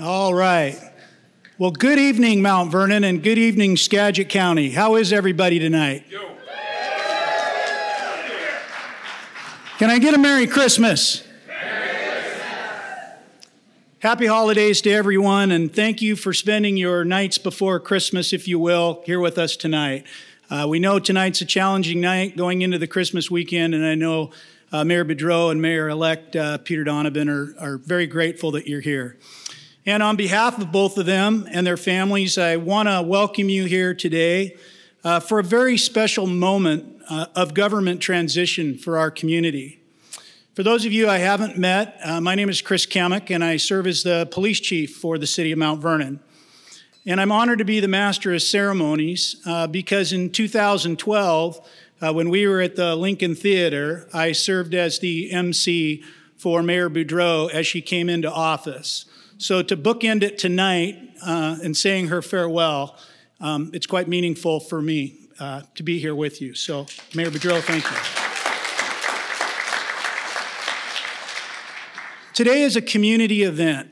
All right. Well, good evening, Mount Vernon, and good evening, Skagit County. How is everybody tonight? Can I get a Merry Christmas? Happy holidays to everyone, and thank you for spending your nights before Christmas, if you will, here with us tonight. We know tonight's a challenging night going into the Christmas weekend, and I know Mayor Boudreau and Mayor-elect Peter Donovan are very grateful that you're here. And on behalf of both of them and their families, I want to welcome you here today for a very special moment of government transition for our community. For those of you I haven't met, my name is Chris Kamek, and I serve as the police chief for the city of Mount Vernon. And I'm honored to be the master of ceremonies because in 2012, when we were at the Lincoln Theater, I served as the MC for Mayor Boudreau as she came into office. So to bookend it tonight and saying her farewell, it's quite meaningful for me to be here with you. So Mayor Boudreau, thank you. Today is a community event,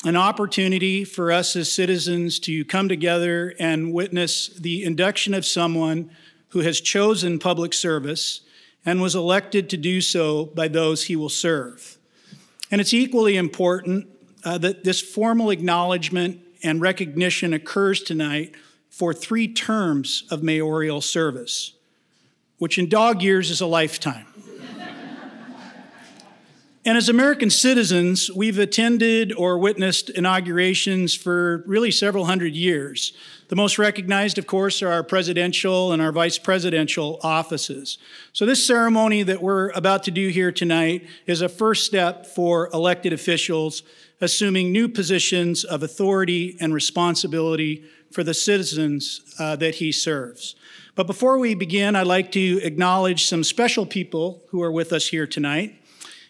an opportunity for us as citizens to come together and witness the induction of someone who has chosen public service and was elected to do so by those he will serve. And it's equally important that this formal acknowledgement and recognition occurs tonight for 3 terms of mayoral service, which in dog years is a lifetime. And as American citizens, we've attended or witnessed inaugurations for really several hundred years. The most recognized, of course, are our presidential and our vice presidential offices. So this ceremony that we're about to do here tonight is a first step for elected officials assuming new positions of authority and responsibility for the citizens that he serves. But before we begin, I'd like to acknowledge some special people who are with us here tonight.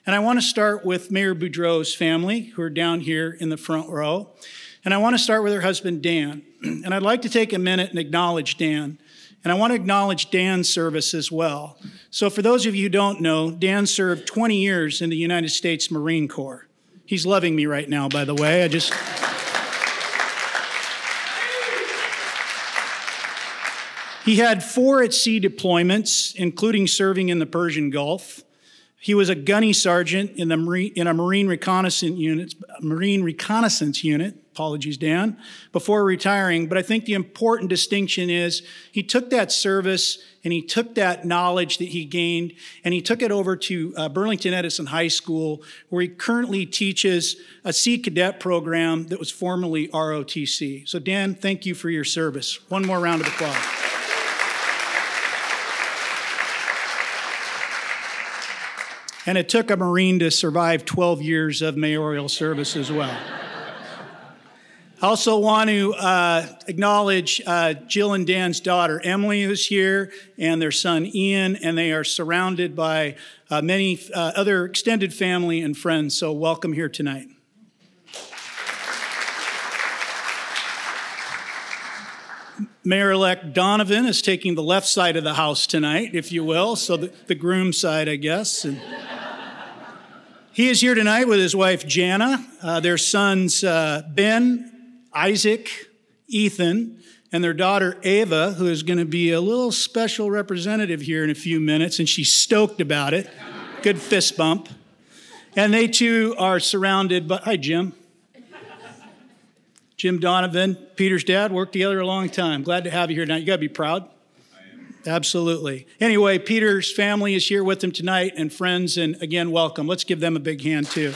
And I want to start with Mayor Boudreau's family, who are down here in the front row. And I want to start with her husband, Dan. And I'd like to take a minute and acknowledge Dan. And I want to acknowledge Dan's service as well. So for those of you who don't know, Dan served 20 years in the United States Marine Corps. He's loving me right now, by the way. He had 4 at-sea deployments, including serving in the Persian Gulf. He was a gunny sergeant in a Marine reconnaissance unit, apologies, Dan, before retiring. But I think the important distinction is he took that service and he took that knowledge that he gained and he took it over to Burlington Edison High School, where he currently teaches a Sea Cadet program that was formerly ROTC. So Dan, thank you for your service. One more round of applause. And it took a Marine to survive 12 years of mayoral service as well. I also want to acknowledge Jill and Dan's daughter, Emily, who's here, and their son, Ian, and they are surrounded by many other extended family and friends, so welcome here tonight. Mayor-elect Donovan is taking the left side of the house tonight, if you will, so the groom side, I guess. And he is here tonight with his wife, Jana, their sons, Ben, Isaac, Ethan, and their daughter, Ava, who is going to be a little special representative here in a few minutes, and she's stoked about it. Good fist bump. And they, too, are surrounded by... Hi, Jim. Jim Donovan, Peter's dad, worked together a long time. Glad to have you here tonight. You got to be proud. I am. Absolutely. Anyway, Peter's family is here with him tonight, and friends, and again, welcome. Let's give them a big hand, too.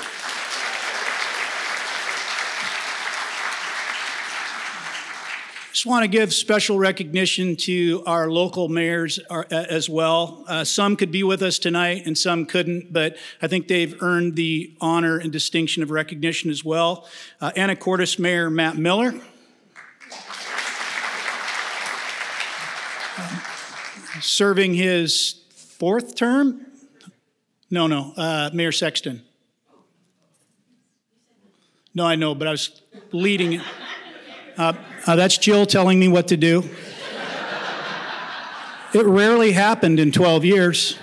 Just want to give special recognition to our local mayors as well. Some could be with us tonight and some couldn't, but I think they've earned the honor and distinction of recognition as well. Anacortes Mayor Matt Miller. Serving his 4th term? No, Mayor Sexton. No, I know, but I was leading it. That's Jill telling me what to do. It rarely happened in 12 years.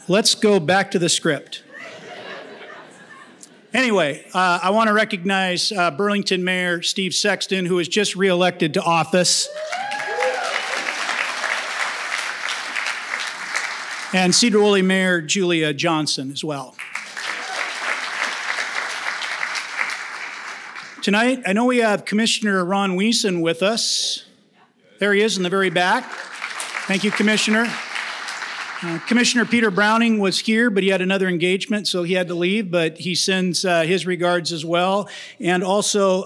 Let's go back to the script. Anyway, I want to recognize Burlington Mayor Steve Sexton, who was just reelected to office. And Cedarwoolley Mayor Julia Johnson as well. Tonight, I know we have Commissioner Ron Wiesen with us. There he is in the very back. Thank you, Commissioner. Commissioner Peter Browning was here, but he had another engagement, so he had to leave, but he sends his regards as well. And also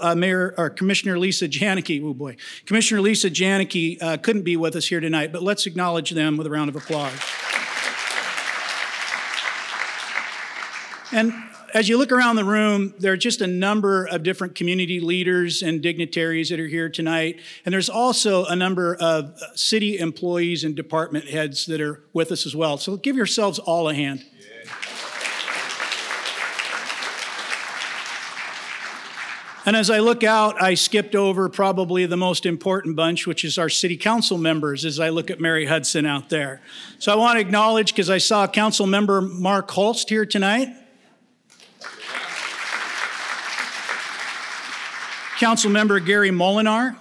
Commissioner Lisa Janicki, oh boy. Commissioner Lisa Janicki couldn't be with us here tonight, but let's acknowledge them with a round of applause. And as you look around the room, there are just a number of different community leaders and dignitaries that are here tonight. And there's also a number of city employees and department heads that are with us as well. So give yourselves all a hand. Yeah. And as I look out, I skipped over probably the most important bunch, which is our city council members, as I look at Mary Hudson out there. So I want to acknowledge, because I saw Council Member Mark Holst here tonight. Councilmember Gary Molinar.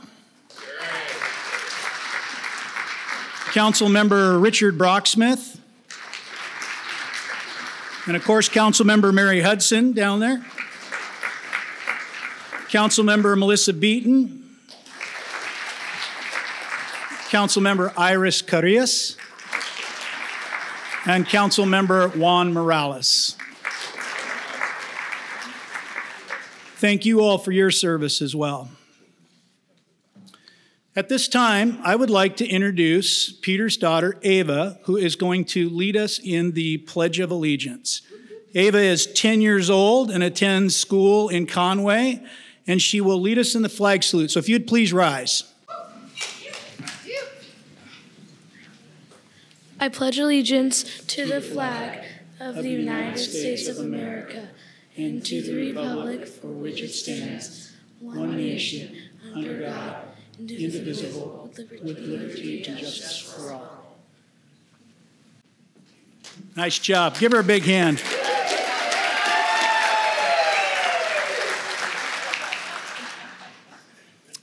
Councilmember Richard Brocksmith. And of course, Councilmember Mary Hudson down there. Councilmember Melissa Beaton. Councilmember Iris Carrillas. And Councilmember Juan Morales. Thank you all for your service as well. At this time, I would like to introduce Peter's daughter, Ava, who is going to lead us in the Pledge of Allegiance. Ava is 10 years old and attends school in Conway, and she will lead us in the flag salute. So if you'd please rise. I pledge allegiance to the flag of the United States of America and to the republic for which it stands, one nation, under God, indivisible, with liberty and justice for all. Nice job. Give her a big hand.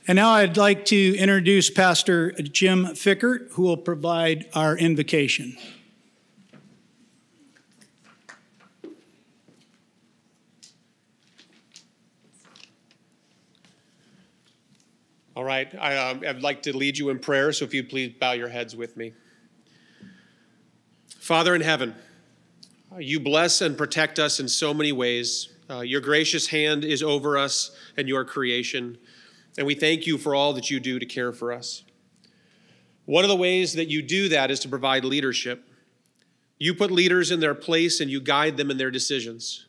And now I'd like to introduce Pastor Jim Fickert, who will provide our invocation. All right, I'd like to lead you in prayer, so if you'd please bow your heads with me. Father in heaven, you bless and protect us in so many ways. Your gracious hand is over us and your creation, and we thank you for all that you do to care for us. One of the ways that you do that is to provide leadership. You put leaders in their place and you guide them in their decisions.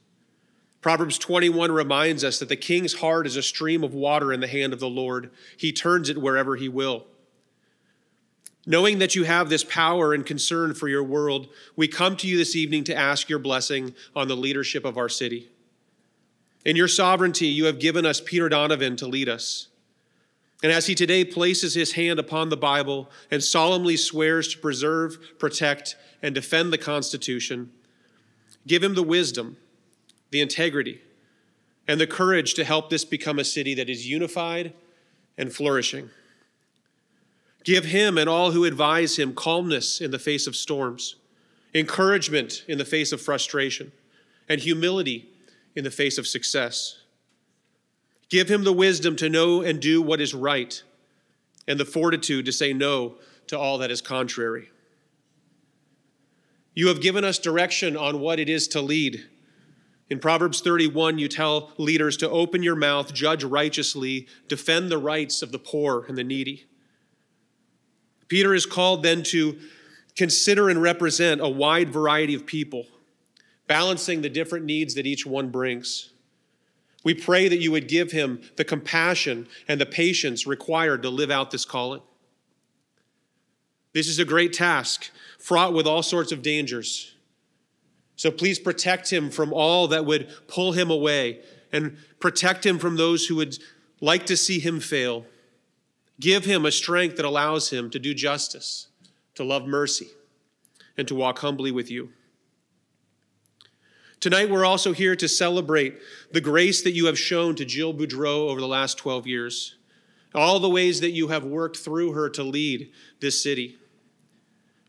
Proverbs 21 reminds us that the king's heart is a stream of water in the hand of the Lord. He turns it wherever he will. Knowing that you have this power and concern for your world, we come to you this evening to ask your blessing on the leadership of our city. In your sovereignty, you have given us Peter Donovan to lead us. And as he today places his hand upon the Bible and solemnly swears to preserve, protect, and defend the Constitution, give him the wisdom, the integrity, and the courage to help this become a city that is unified and flourishing. Give him and all who advise him calmness in the face of storms, encouragement in the face of frustration, and humility in the face of success. Give him the wisdom to know and do what is right, and the fortitude to say no to all that is contrary. You have given us direction on what it is to lead. In Proverbs 31, you tell leaders to open your mouth, judge righteously, defend the rights of the poor and the needy. Peter is called then to consider and represent a wide variety of people, balancing the different needs that each one brings. We pray that you would give him the compassion and the patience required to live out this calling. This is a great task, fraught with all sorts of dangers. So please protect him from all that would pull him away, and protect him from those who would like to see him fail. Give him a strength that allows him to do justice, to love mercy, and to walk humbly with you. Tonight, we're also here to celebrate the grace that you have shown to Jill Boudreau over the last 12 years, all the ways that you have worked through her to lead this city.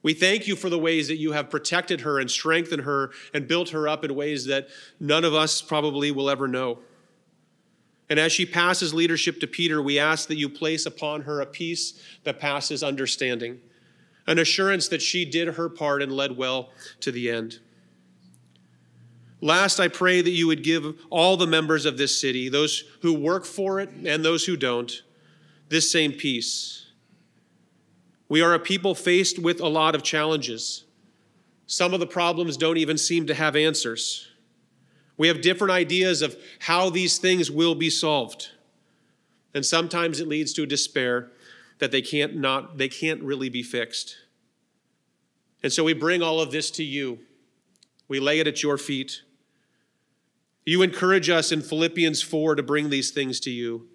We thank you for the ways that you have protected her and strengthened her and built her up in ways that none of us probably will ever know. And as she passes leadership to Peter, we ask that you place upon her a peace that passes understanding, an assurance that she did her part and led well to the end. Last, I pray that you would give all the members of this city, those who work for it and those who don't, this same peace. We are a people faced with a lot of challenges. Some of the problems don't even seem to have answers. We have different ideas of how these things will be solved. And sometimes it leads to despair that they can't really be fixed. And so we bring all of this to you. We lay it at your feet. You encourage us in Philippians 4 to bring these things to you.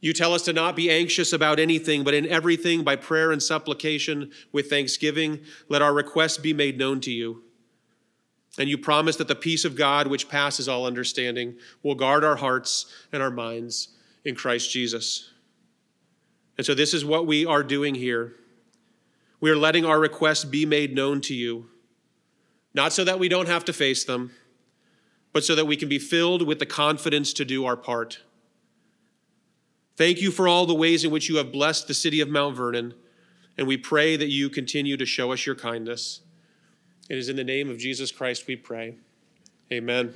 You tell us to not be anxious about anything, but in everything, by prayer and supplication, with thanksgiving, let our requests be made known to you. And you promise that the peace of God, which passes all understanding, will guard our hearts and our minds in Christ Jesus. And so this is what we are doing here. We are letting our requests be made known to you, not so that we don't have to face them, but so that we can be filled with the confidence to do our part. Thank you for all the ways in which you have blessed the city of Mount Vernon, and we pray that you continue to show us your kindness. It is in the name of Jesus Christ we pray. Amen.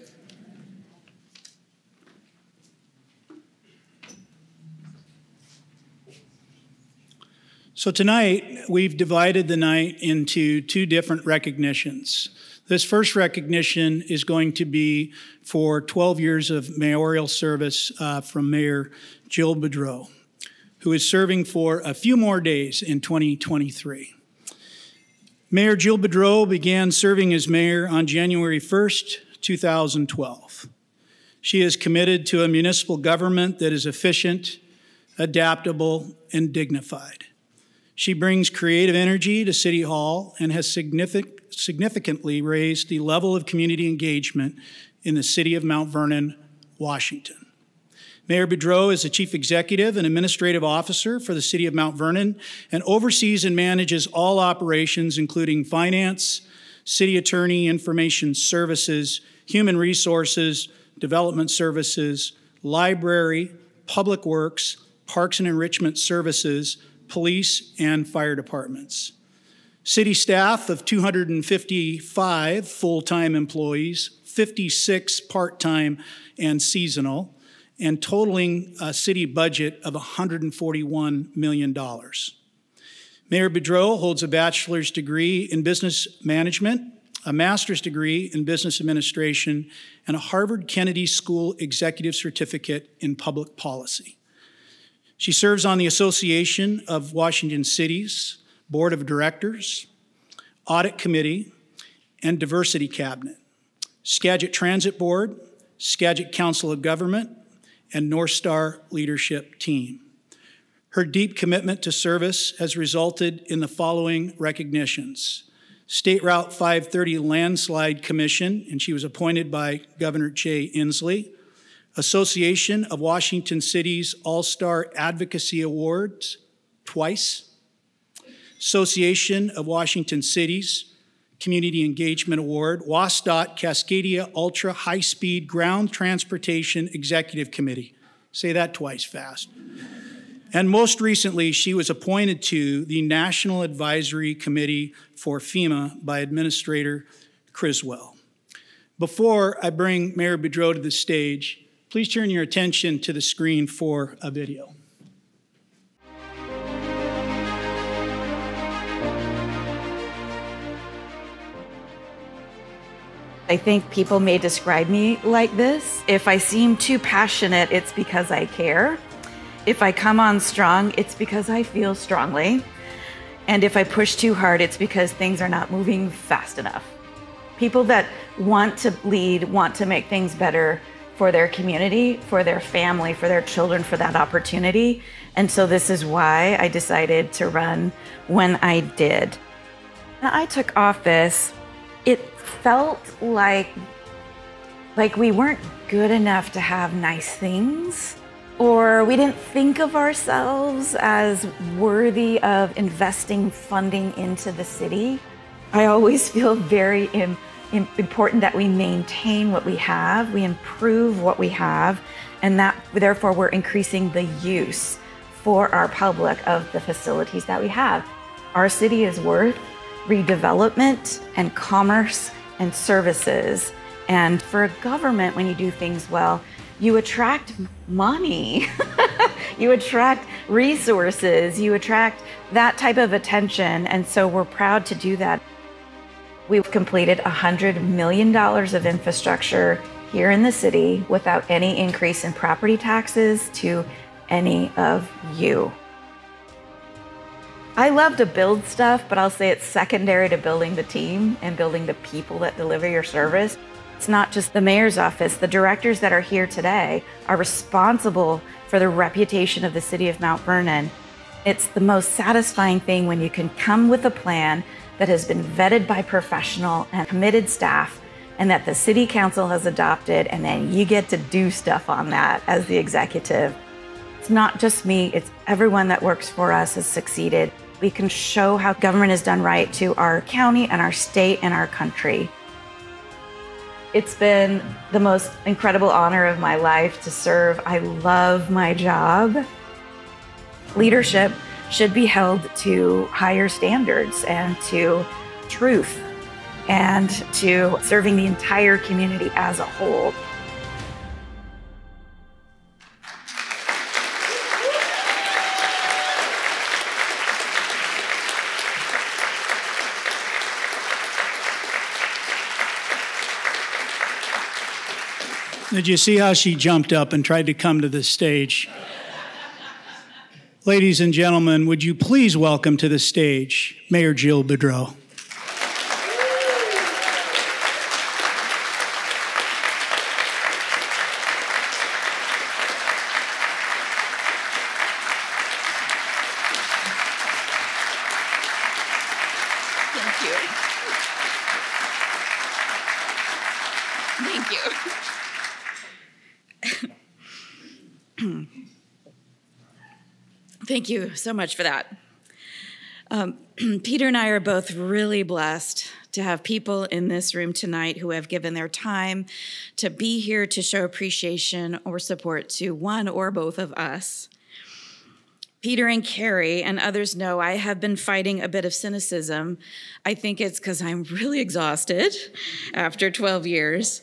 So tonight, we've divided the night into two different recognitions. This first recognition is going to be for 12 years of mayoral service from Mayor Jill Boudreau, who is serving for a few more days in 2023. Mayor Jill Boudreau began serving as mayor on January 1st, 2012. She is committed to a municipal government that is efficient, adaptable, and dignified. She brings creative energy to City Hall and has significantly raised the level of community engagement in the city of Mount Vernon, Washington. Mayor Boudreau is the chief executive and administrative officer for the city of Mount Vernon and oversees and manages all operations, including finance, city attorney, information services, human resources, development services, library, public works, parks and enrichment services, police, and fire departments. City staff of 255 full-time employees, 56 part-time and seasonal, and totaling a city budget of $141 million. Mayor Boudreau holds a bachelor's degree in business management, a master's degree in business administration, and a Harvard Kennedy School executive certificate in public policy. She serves on the Association of Washington Cities Board of Directors, Audit Committee, and Diversity Cabinet, Skagit Transit Board, Skagit Council of Government, and North Star Leadership Team. Her deep commitment to service has resulted in the following recognitions: State Route 530 Landslide Commission, and she was appointed by Governor Jay Inslee. Association of Washington Cities All-Star Advocacy Awards, twice. Association of Washington Cities Community Engagement Award, WSDOT Cascadia Ultra High Speed Ground Transportation Executive Committee. Say that twice fast. And most recently, she was appointed to the National Advisory Committee for FEMA by Administrator Criswell. Before I bring Mayor Boudreau to the stage, please turn your attention to the screen for a video. I think people may describe me like this. If I seem too passionate, it's because I care. If I come on strong, it's because I feel strongly. And if I push too hard, it's because things are not moving fast enough. People that want to lead, want to make things better for their community, for their family, for their children, for that opportunity. And so this is why I decided to run when I did. When I took office, it felt like Like we weren't good enough to have nice things, or we didn't think of ourselves as worthy of investing funding into the city. I always feel very important that we maintain what we have, we improve what we have, and that therefore we're increasing the use for our public of the facilities that we have. Our city is worth redevelopment and commerce and services. And for a government, when you do things well, you attract money, you attract resources, you attract that type of attention. And so we're proud to do that. We've completed $100 million of infrastructure here in the city without any increase in property taxes to any of you. I love to build stuff, but I'll say it's secondary to building the team and building the people that deliver your service. It's not just the mayor's office. The directors that are here today are responsible for the reputation of the city of Mount Vernon. It's the most satisfying thing when you can come with a plan that has been vetted by professional and committed staff, and that the city council has adopted, and then you get to do stuff on that as the executive. It's not just me, it's everyone that works for us has succeeded. We can show how government is done right to our county and our state and our country. It's been the most incredible honor of my life to serve. I love my job. Leadership should be held to higher standards and to truth and to serving the entire community as a whole. Did you see how she jumped up and tried to come to the stage? Ladies and gentlemen, would you please welcome to the stage Mayor Jill Boudreau. Thank you so much for that. Peter and I are both really blessed to have people in this room tonight who have given their time to be here to show appreciation or support to one or both of us. Peter and Carrie and others know I have been fighting a bit of cynicism. I think it's because I'm really exhausted after 12 years.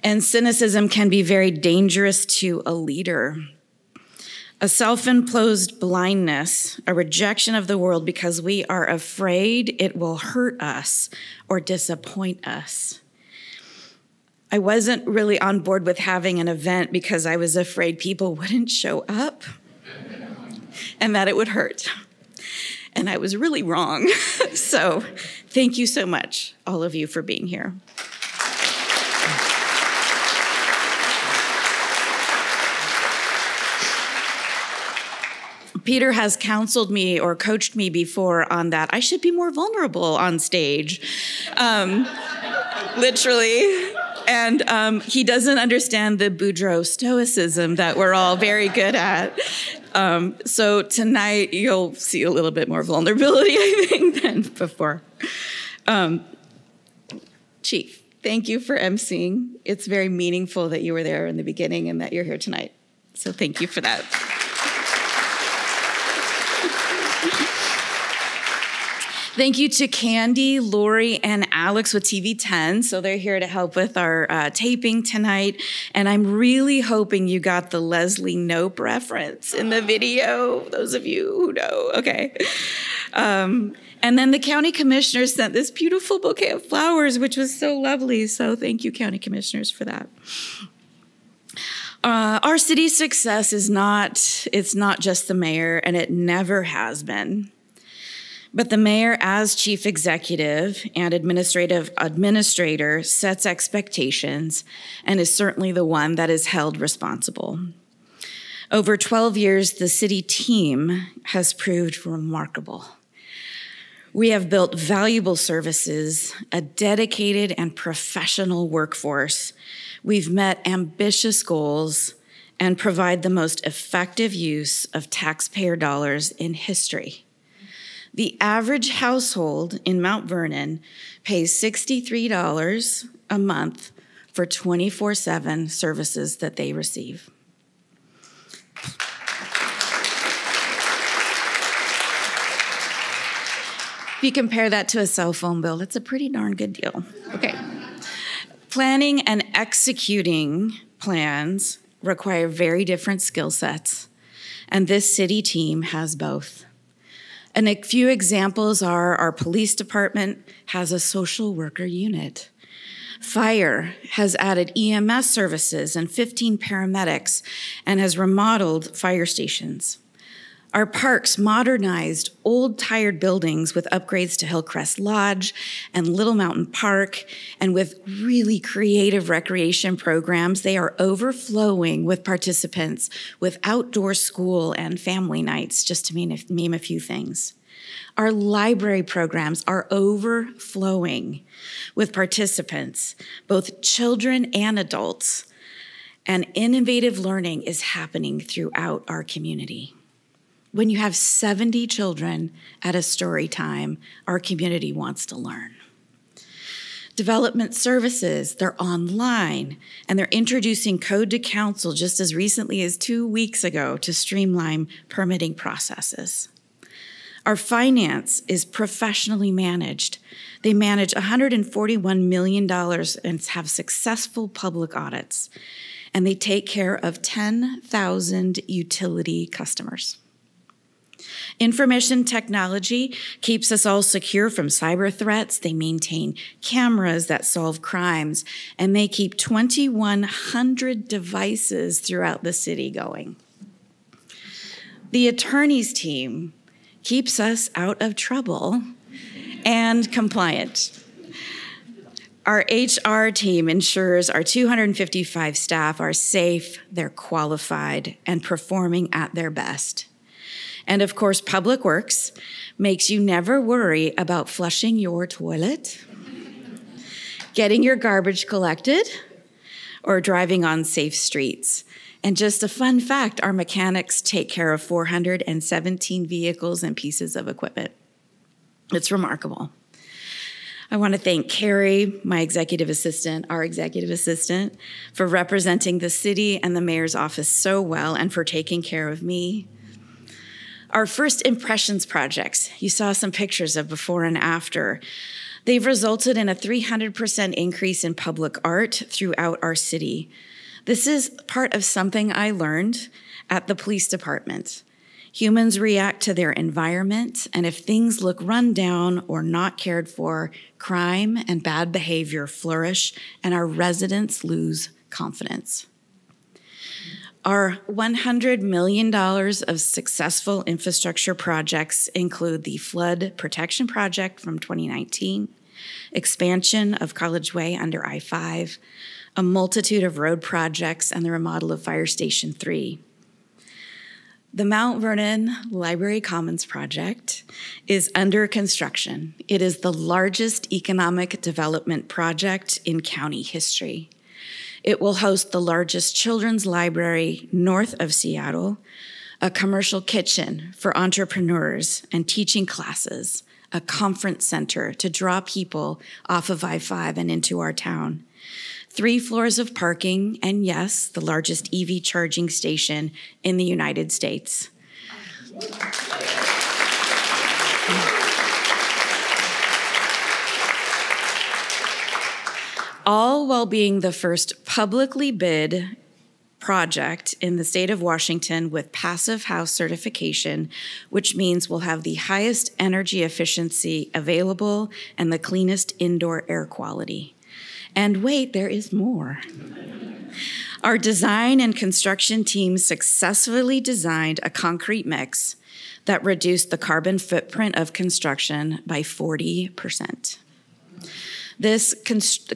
And cynicism can be very dangerous to a leader. A self-imposed blindness, a rejection of the world because we are afraid it will hurt us or disappoint us. I wasn't really on board with having an event because I was afraid people wouldn't show up and that it would hurt. And I was really wrong. So thank you so much, all of you, for being here. Peter has counseled me or coached me before on that. I should be more vulnerable on stage, literally. And he doesn't understand the Boudreau stoicism that we're all very good at. So tonight you'll see a little bit more vulnerability, I think, than before. Chief, thank you for emceeing. It's very meaningful that you were there in the beginning and that you're here tonight. So thank you for that. Thank you to Candy, Lori, and Alex with TV10. So they're here to help with our taping tonight. And I'm really hoping you got the Leslie Knope reference in the video, those of you who know, okay. And then the county commissioners sent this beautiful bouquet of flowers, which was so lovely. So thank you, county commissioners, for that. Our city's success is it's not just the mayor, and it never has been. But the mayor, as chief executive and administrator, sets expectations and is certainly the one that is held responsible. Over 12 years, the city team has proved remarkable. We have built valuable services, a dedicated and professional workforce. We've met ambitious goals and provide the most effective use of taxpayer dollars in history. The average household in Mount Vernon pays $63 a month for 24/7 services that they receive. If you compare that to a cell phone bill, it's a pretty darn good deal. Okay. Planning and executing plans require very different skill sets, and this city team has both. And a few examples are our police department has a social worker unit. Fire has added EMS services and 15 paramedics and has remodeled fire stations. Our parks modernized old tired buildings with upgrades to Hillcrest Lodge and Little Mountain Park, and with really creative recreation programs, they are overflowing with participants with outdoor school and family nights, just to name a few things. Our library programs are overflowing with participants, both children and adults, and innovative learning is happening throughout our community. When you have 70 children at a story time, our community wants to learn. Development services, they're online, and they're introducing Code to Council just as recently as 2 weeks ago to streamline permitting processes. Our finance is professionally managed. They manage $141 million and have successful public audits, and they take care of 10,000 utility customers. Information technology keeps us all secure from cyber threats. They maintain cameras that solve crimes, and they keep 2,100 devices throughout the city going. The attorneys team keeps us out of trouble and compliant. Our HR team ensures our 255 staff are safe, they're qualified, and performing at their best. And of course, Public Works makes you never worry about flushing your toilet, getting your garbage collected, or driving on safe streets. And just a fun fact, our mechanics take care of 417 vehicles and pieces of equipment. It's remarkable. I want to thank Carrie, my executive assistant, our executive assistant, for representing the city and the mayor's office so well and for taking care of me. Our first impressions projects, you saw some pictures of before and after. They've resulted in a 300% increase in public art throughout our city. This is part of something I learned at the police department. Humans react to their environment, and if things look run down or not cared for, crime and bad behavior flourish, and our residents lose confidence. Our $100 million of successful infrastructure projects include the Flood Protection Project from 2019, expansion of College Way under I-5, a multitude of road projects, and the remodel of Fire Station 3. The Mount Vernon Library Commons project is under construction. It is the largest economic development project in county history. It will host the largest children's library north of Seattle, a commercial kitchen for entrepreneurs and teaching classes, a conference center to draw people off of I-5 and into our town, 3 floors of parking, and yes, the largest EV charging station in the United States. All while being the first publicly bid project in the state of Washington with Passive House certification, which means we'll have the highest energy efficiency available and the cleanest indoor air quality. And wait, there is more. Our design and construction team successfully designed a concrete mix that reduced the carbon footprint of construction by 40%. This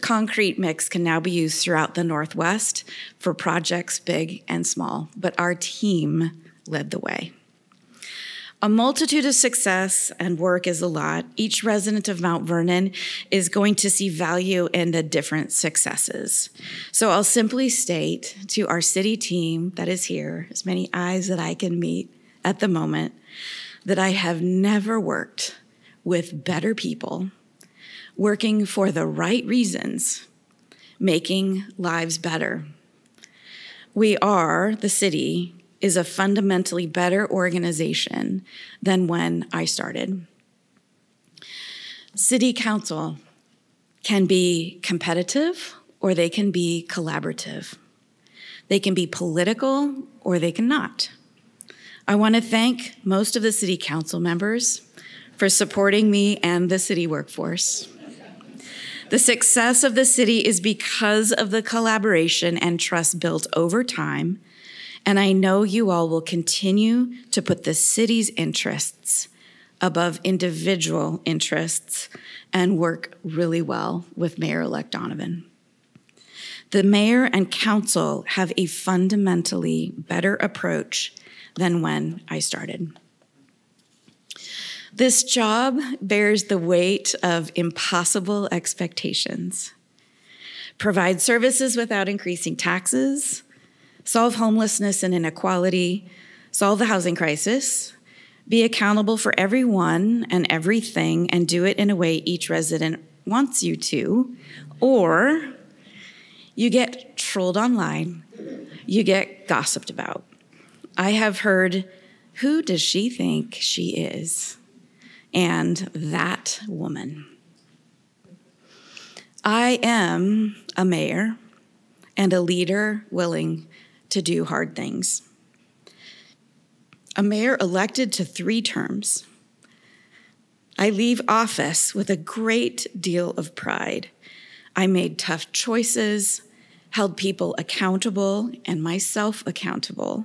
concrete mix can now be used throughout the Northwest for projects big and small, but our team led the way. A multitude of success and work is a lot. Each resident of Mount Vernon is going to see value in the different successes. So I'll simply state to our city team that is here, as many eyes that I can meet at the moment, that I have never worked with better people, working for the right reasons, making lives better. The city is a fundamentally better organization than when I started. City council can be competitive or they can be collaborative. They can be political or they cannot. I want to thank most of the city council members for supporting me and the city workforce. The success of the city is because of the collaboration and trust built over time, and I know you all will continue to put the city's interests above individual interests and work really well with Mayor-elect Donovan. The mayor and council have a fundamentally better approach than when I started. This job bears the weight of impossible expectations. Provide services without increasing taxes, solve homelessness and inequality, solve the housing crisis, be accountable for everyone and everything, and do it in a way each resident wants you to, or you get trolled online, you get gossiped about. I have heard, who does she think she is? And that woman. I am a mayor and a leader willing to do hard things. A mayor elected to 3 terms. I leave office with a great deal of pride. I made tough choices, held people accountable and myself accountable.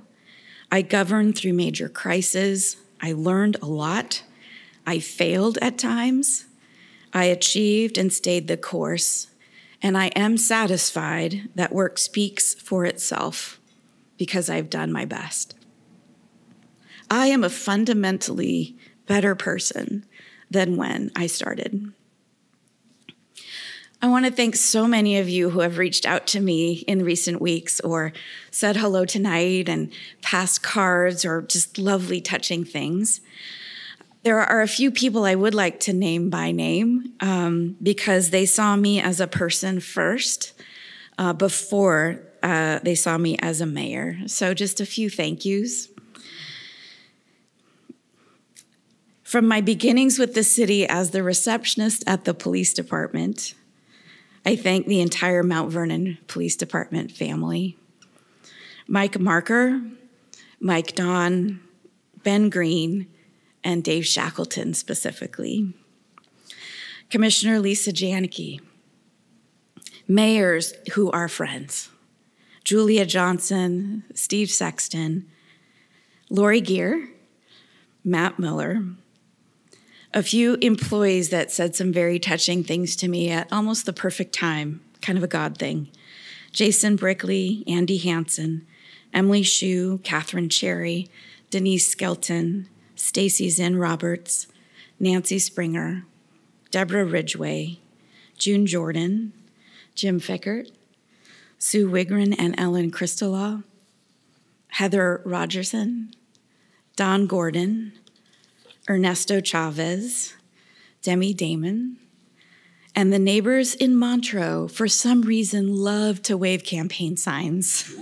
I governed through major crises. I learned a lot. I failed at times. I achieved and stayed the course. And I am satisfied that work speaks for itself because I've done my best. I am a fundamentally better person than when I started. I want to thank so many of you who have reached out to me in recent weeks or said hello tonight and passed cards or just lovely, touching things. There are a few people I would like to name by name because they saw me as a person first before they saw me as a mayor. So just a few thank yous. From my beginnings with the city as the receptionist at the police department, I thank the entire Mount Vernon Police Department family. Mike Marker, Mike Don, Ben Green, and Dave Shackleton specifically. Commissioner Lisa Janicki. Mayors who are friends. Julia Johnson, Steve Sexton, Lori Gear, Matt Miller. A few employees that said some very touching things to me at almost the perfect time, kind of a God thing. Jason Brickley, Andy Hansen, Emily Shue, Catherine Cherry, Denise Skelton, Stacy Zinn Roberts, Nancy Springer, Deborah Ridgway, June Jordan, Jim Fickert, Sue Wigren and Ellen Christolaw, Heather Rogerson, Don Gordon, Ernesto Chavez, Demi Damon, and the neighbors in Montreux for some reason love to wave campaign signs.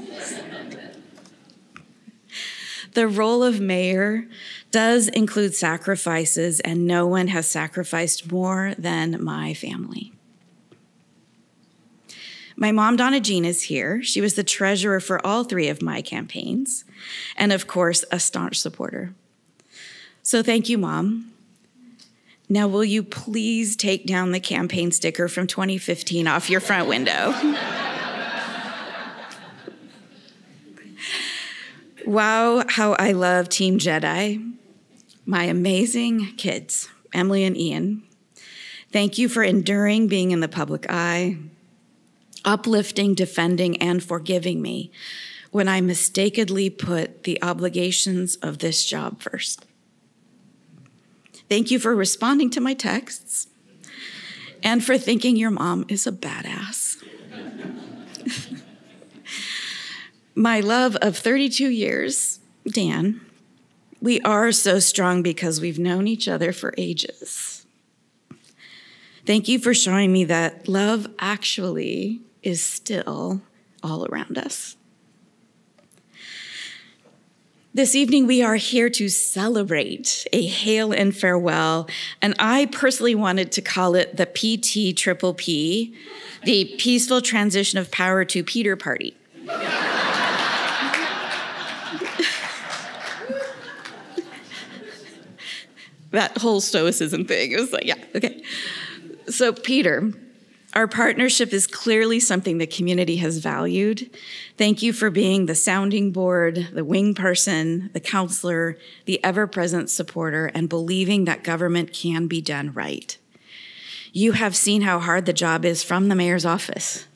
The role of mayor does include sacrifices, and no one has sacrificed more than my family. My mom, Donna Jean, is here. She was the treasurer for all 3 of my campaigns, and of course, a staunch supporter. So thank you, Mom. Now, will you please take down the campaign sticker from 2015 off your front window? Wow, how I love Team Jedi. My amazing kids, Emily and Ian. Thank you for enduring being in the public eye, uplifting, defending, and forgiving me when I mistakenly put the obligations of this job first. Thank you for responding to my texts and for thinking your mom is a badass. My love of 32 years, Dan, we are so strong because we've known each other for ages. Thank you for showing me that love actually is still all around us. This evening, we are here to celebrate a hail and farewell, and I personally wanted to call it the PTPP, the Peaceful Transition of Power to Peter Party. That whole stoicism thing, it was like, yeah, okay. So Peter, our partnership is clearly something the community has valued. Thank you for being the sounding board, the wing person, the counselor, the ever-present supporter, and believing that government can be done right. You have seen how hard the job is from the mayor's office,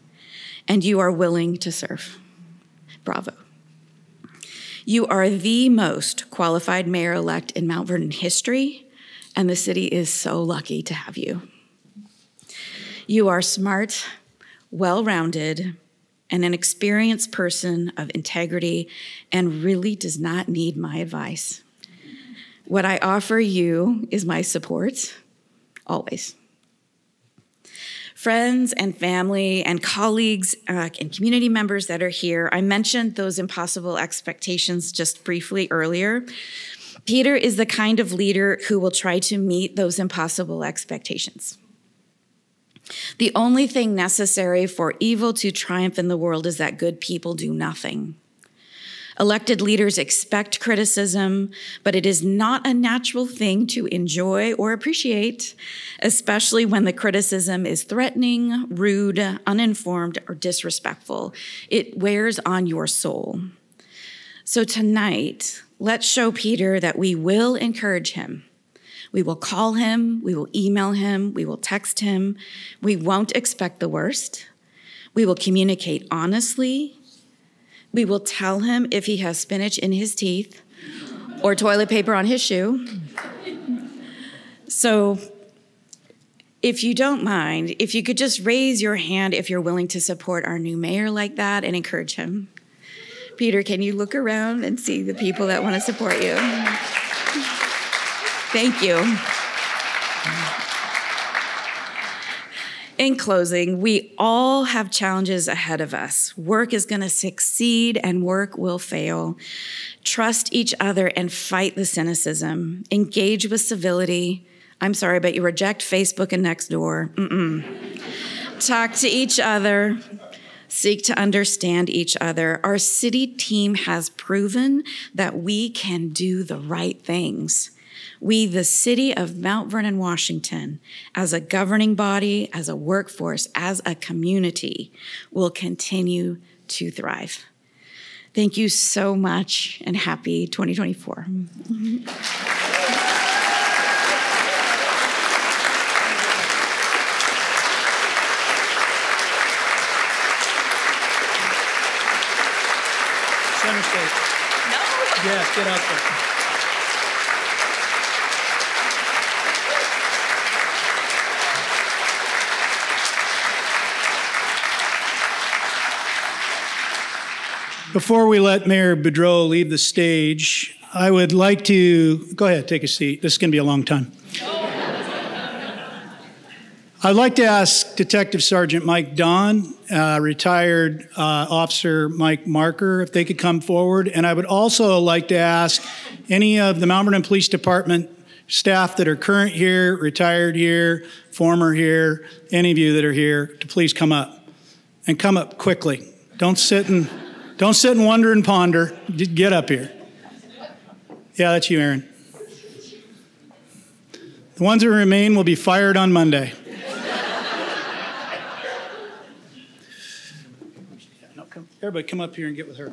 and you are willing to serve. Bravo. You are the most qualified mayor-elect in Mount Vernon history, and the city is so lucky to have you. You are smart, well-rounded, and an experienced person of integrity and really does not need my advice. What I offer you is my support, always. Friends and family and colleagues and community members that are here, I mentioned those impossible expectations just briefly earlier. Peter is the kind of leader who will try to meet those impossible expectations. The only thing necessary for evil to triumph in the world is that good people do nothing. Elected leaders expect criticism, but it is not a natural thing to enjoy or appreciate, especially when the criticism is threatening, rude, uninformed, or disrespectful. It wears on your soul. So tonight, let's show Peter that we will encourage him. We will call him, we will email him, we will text him. We won't expect the worst. We will communicate honestly. We will tell him if he has spinach in his teeth or toilet paper on his shoe. So if you don't mind, if you could just raise your hand if you're willing to support our new mayor like that and encourage him. Peter, can you look around and see the people that want to support you? Thank you. In closing, we all have challenges ahead of us. Work is going to succeed and work will fail. Trust each other and fight the cynicism. Engage with civility. I'm sorry, but you reject Facebook and Nextdoor. Talk to each other. Seek to understand each other. Our city team has proven that we can do the right things. We, the city of Mount Vernon, Washington, as a governing body, as a workforce, as a community, will continue to thrive. Thank you so much and happy 2024. Center stage. No. Yes, get out there. Before we let Mayor Boudreau leave the stage, I would like to, go ahead, take a seat. This is going to be a long time. I'd like to ask Detective Sergeant Mike Don, retired Officer Mike Marker, if they could come forward. And I would also like to ask any of the Mount Vernon Police Department staff that are current here, retired here, former here, any of you that are here, to please come up. And come up quickly. Don't sit and wonder and ponder. Get up here. Yeah, that's you, Aaron. The ones that remain will be fired on Monday. Everybody come up here and get with her.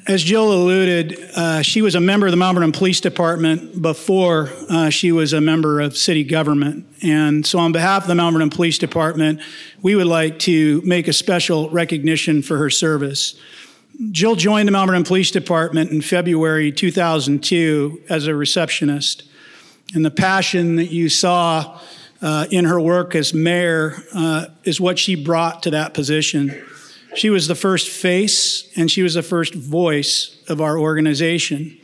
As Jill alluded, she was a member of the Mount Vernon Police Department before she was a member of city government. And so on behalf of the Mount Vernon Police Department, we would like to make a special recognition for her service. Jill joined the Mount Vernon Police Department in February 2002 as a receptionist. And the passion that you saw in her work as mayor is what she brought to that position. She was the first face and she was the first voice of our organization.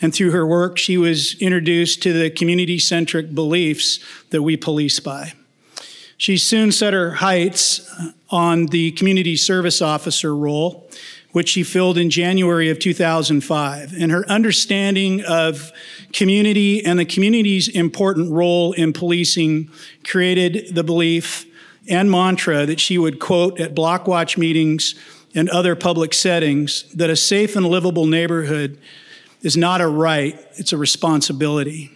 And through her work, she was introduced to the community-centric beliefs that we police by. She soon set her heights on the community service officer role, which she filled in January of 2005. And her understanding of community and the community's important role in policing created the belief and mantra that she would quote at block watch meetings and other public settings that a safe and livable neighborhood is not a right, it's a responsibility.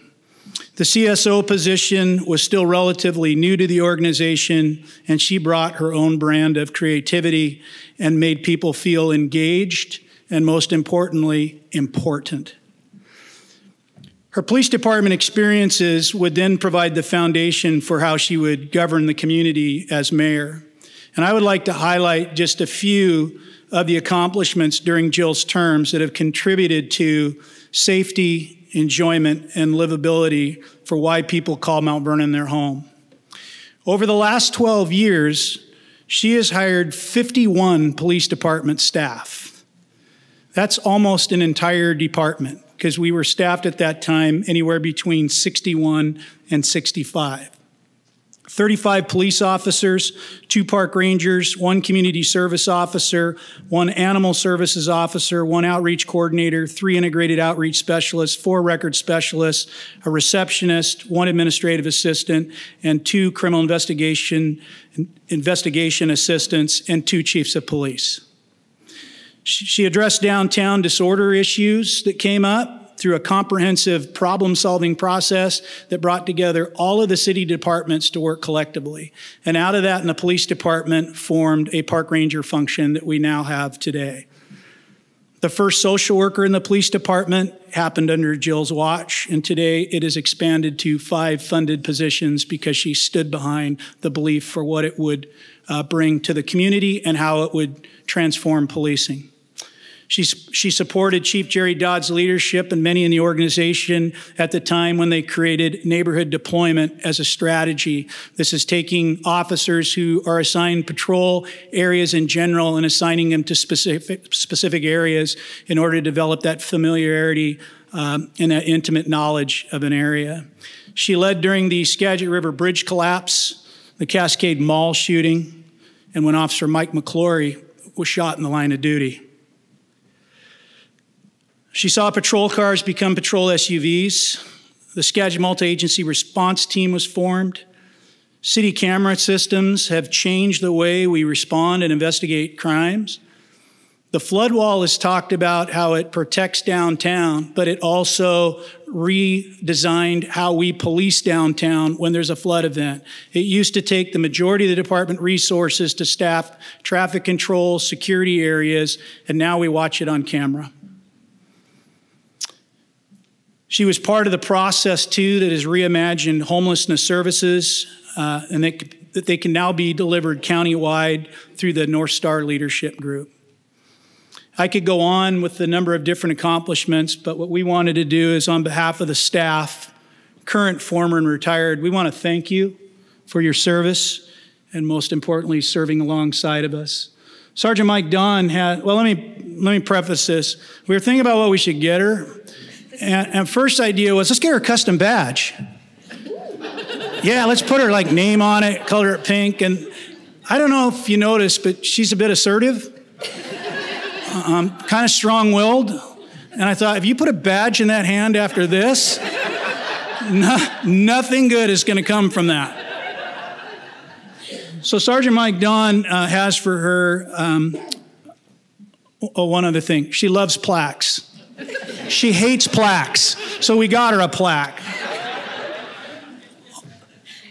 The CSO position was still relatively new to the organization, and she brought her own brand of creativity and made people feel engaged and, most importantly, important. Her police department experiences would then provide the foundation for how she would govern the community as mayor. And I would like to highlight just a few of the accomplishments during Jill's terms that have contributed to safety, enjoyment, and livability for why people call Mount Vernon their home. Over the last 12 years, she has hired 51 police department staff. That's almost an entire department, because we were staffed at that time anywhere between 61 and 65. 35 police officers, 2 park rangers, 1 community service officer, 1 animal services officer, 1 outreach coordinator, 3 integrated outreach specialists, 4 record specialists, a receptionist, 1 administrative assistant, and 2 criminal investigation assistants, and 2 chiefs of police. She addressed downtown disorder issues that came up through a comprehensive problem-solving process that brought together all of the city departments to work collectively. And out of that, in the police department, formed a park ranger function that we now have today. The first social worker in the police department happened under Jill's watch, and today it is expanded to 5 funded positions because she stood behind the belief for what it would bring to the community and how it would transform policing. She supported Chief Jerry Dodd's leadership and many in the organization at the time when they created neighborhood deployment as a strategy. This is taking officers who are assigned patrol areas in general and assigning them to specific areas in order to develop that familiarity and that intimate knowledge of an area. She led during the Skagit River Bridge collapse, the Cascade Mall shooting, and when Officer Mike McClory was shot in the line of duty. She saw patrol cars become patrol SUVs. The Skagit Multi-Agency Response Team was formed. City camera systems have changed the way we respond and investigate crimes. The flood wall is talked about how it protects downtown, but it also redesigned how we police downtown when there's a flood event. It used to take the majority of the department resources to staff traffic control, security areas, and now we watch it on camera. She was part of the process, too, that has reimagined homelessness services, and that they can now be delivered countywide through the North Star Leadership Group. I could go on with the number of different accomplishments, but what we wanted to do is on behalf of the staff, current, former, and retired, we want to thank you for your service and most importantly, serving alongside of us. Sergeant Mike Don had, well, let me preface this. We were thinking about what we should get her. And first idea was, let's get her a custom badge. Yeah, let's put her like name on it, color it pink. And I don't know if you noticed, but she's a bit assertive, kind of strong-willed. And I thought, if you put a badge in that hand after this, nothing good is going to come from that. So Sergeant Mike Don has for her one other thing. She loves plaques. She hates plaques, so we got her a plaque.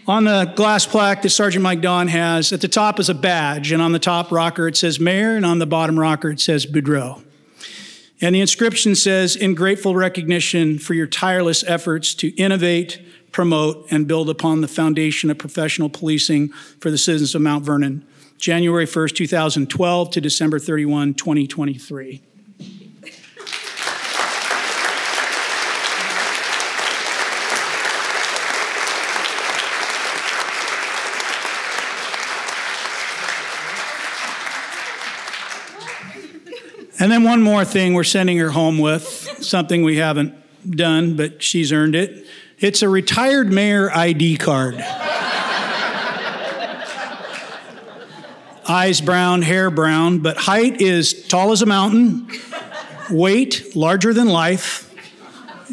On the glass plaque that Sergeant Mike Don has, at the top is a badge, and on the top rocker it says Mayor, and on the bottom rocker it says Boudreaux. And the inscription says, in grateful recognition for your tireless efforts to innovate, promote, and build upon the foundation of professional policing for the citizens of Mount Vernon, January 1st, 2012 to December 31, 2023. And then one more thing we're sending her home with, something we haven't done, but she's earned it. It's a retired mayor ID card. Eyes brown, hair brown, but height is tall as a mountain, weight larger than life,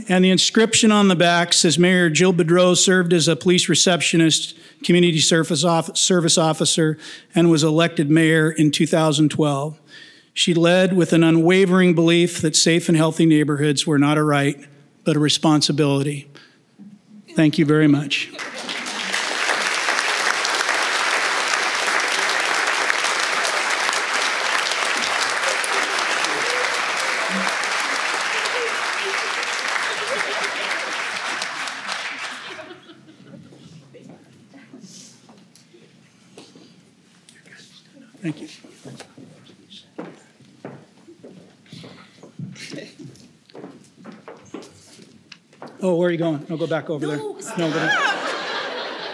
and the inscription on the back says Mayor Jill Boudreau served as a police receptionist, community service officer, and was elected mayor in 2012. She led with an unwavering belief that safe and healthy neighborhoods were not a right, but a responsibility. Thank you very much. Thank you. Oh, where are you going? No, go back over there. No, go back.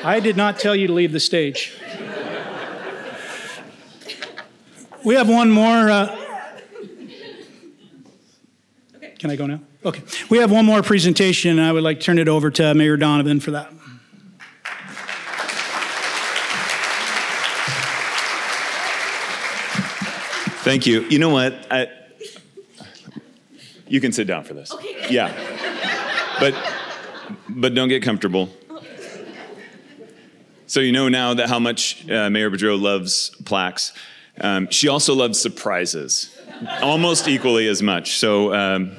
I did not tell you to leave the stage. We have one more. Can I go now? Okay. We have one more presentation. I would like to turn it over to Mayor Donovan for that. Thank you. You know what? You can sit down for this. Okay. Yeah. But don't get comfortable. So you know now that how much Mayor Boudreau loves plaques. She also loves surprises, almost equally as much. So yes,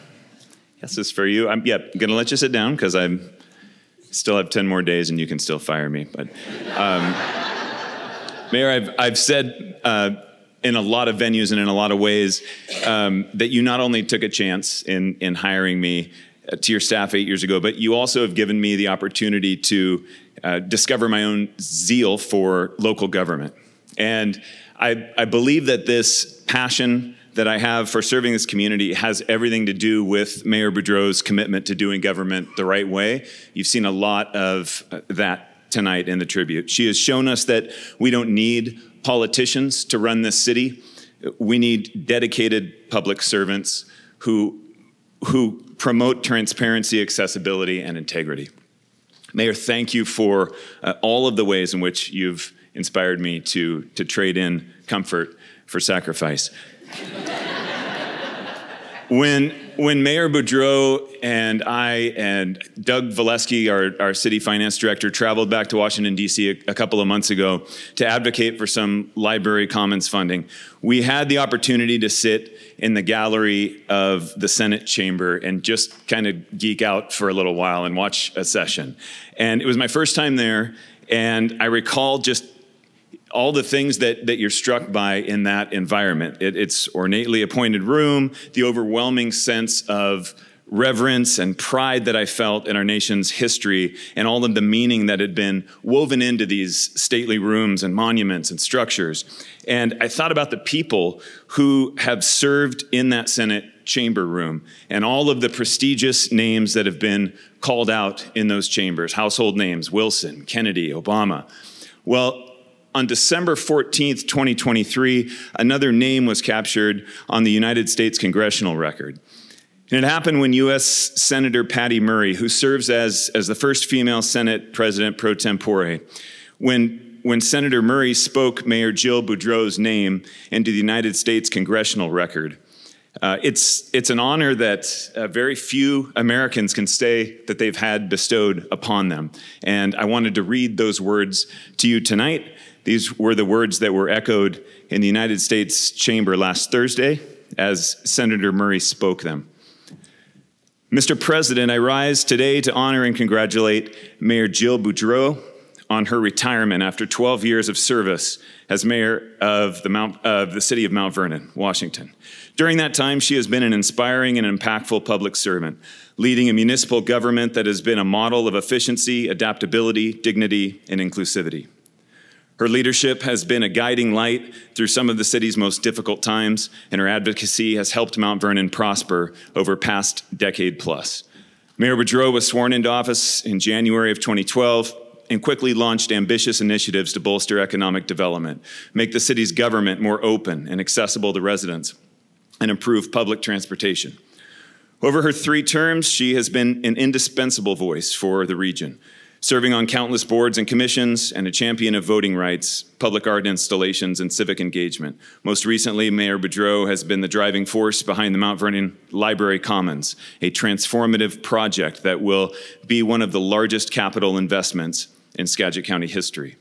this is for you. I'm going to let you sit down because I still have 10 more days and you can still fire me. But Mayor, I've said in a lot of venues and in a lot of ways that you not only took a chance in hiring me to your staff 8 years ago, but you also have given me the opportunity to discover my own zeal for local government. And I believe that this passion that I have for serving this community has everything to do with Mayor Boudreau's commitment to doing government the right way. You've seen a lot of that tonight in the tribute. She has shown us that we don't need politicians to run this city. We need dedicated public servants who promote transparency, accessibility, and integrity. Mayor, thank you for all of the ways in which you've inspired me to trade in comfort for sacrifice. When Mayor Boudreau and I and Doug Valesky, our city finance director, traveled back to Washington, D.C. a couple of months ago to advocate for some Library Commons funding, we had the opportunity to sit in the gallery of the Senate chamber and just kind of geek out for a little while and watch a session. And it was my first time there, and I recall just all the things that you're struck by in that environment. It's ornately appointed room, the overwhelming sense of reverence and pride that I felt in our nation's history, and all of the meaning that had been woven into these stately rooms and monuments and structures. And I thought about the people who have served in that Senate chamber room and all of the prestigious names that have been called out in those chambers, household names, Wilson, Kennedy, Obama. Well, on December 14th, 2023, another name was captured on the United States congressional record. And it happened when U.S. Senator Patty Murray, who serves as the first female Senate president pro tempore, when Senator Murray spoke Mayor Jill Boudreau's name into the United States congressional record. It's an honor that very few Americans can say that they've had bestowed upon them. And I wanted to read those words to you tonight. These were the words that were echoed in the United States chamber last Thursday as Senator Murray spoke them. Mr. President, I rise today to honor and congratulate Mayor Jill Boudreau on her retirement after 12 years of service as mayor of the city of Mount Vernon, Washington. During that time, she has been an inspiring and impactful public servant, leading a municipal government that has been a model of efficiency, adaptability, dignity, and inclusivity. Her leadership has been a guiding light through some of the city's most difficult times, and her advocacy has helped Mount Vernon prosper over past decade plus. Mayor Boudreau was sworn into office in January of 2012 and quickly launched ambitious initiatives to bolster economic development, make the city's government more open and accessible to residents, and improve public transportation. Over her 3 terms, she has been an indispensable voice for the region, serving on countless boards and commissions and a champion of voting rights, public art installations, and civic engagement. Most recently, Mayor Boudreau has been the driving force behind the Mount Vernon Library Commons, a transformative project that will be one of the largest capital investments in Skagit County history.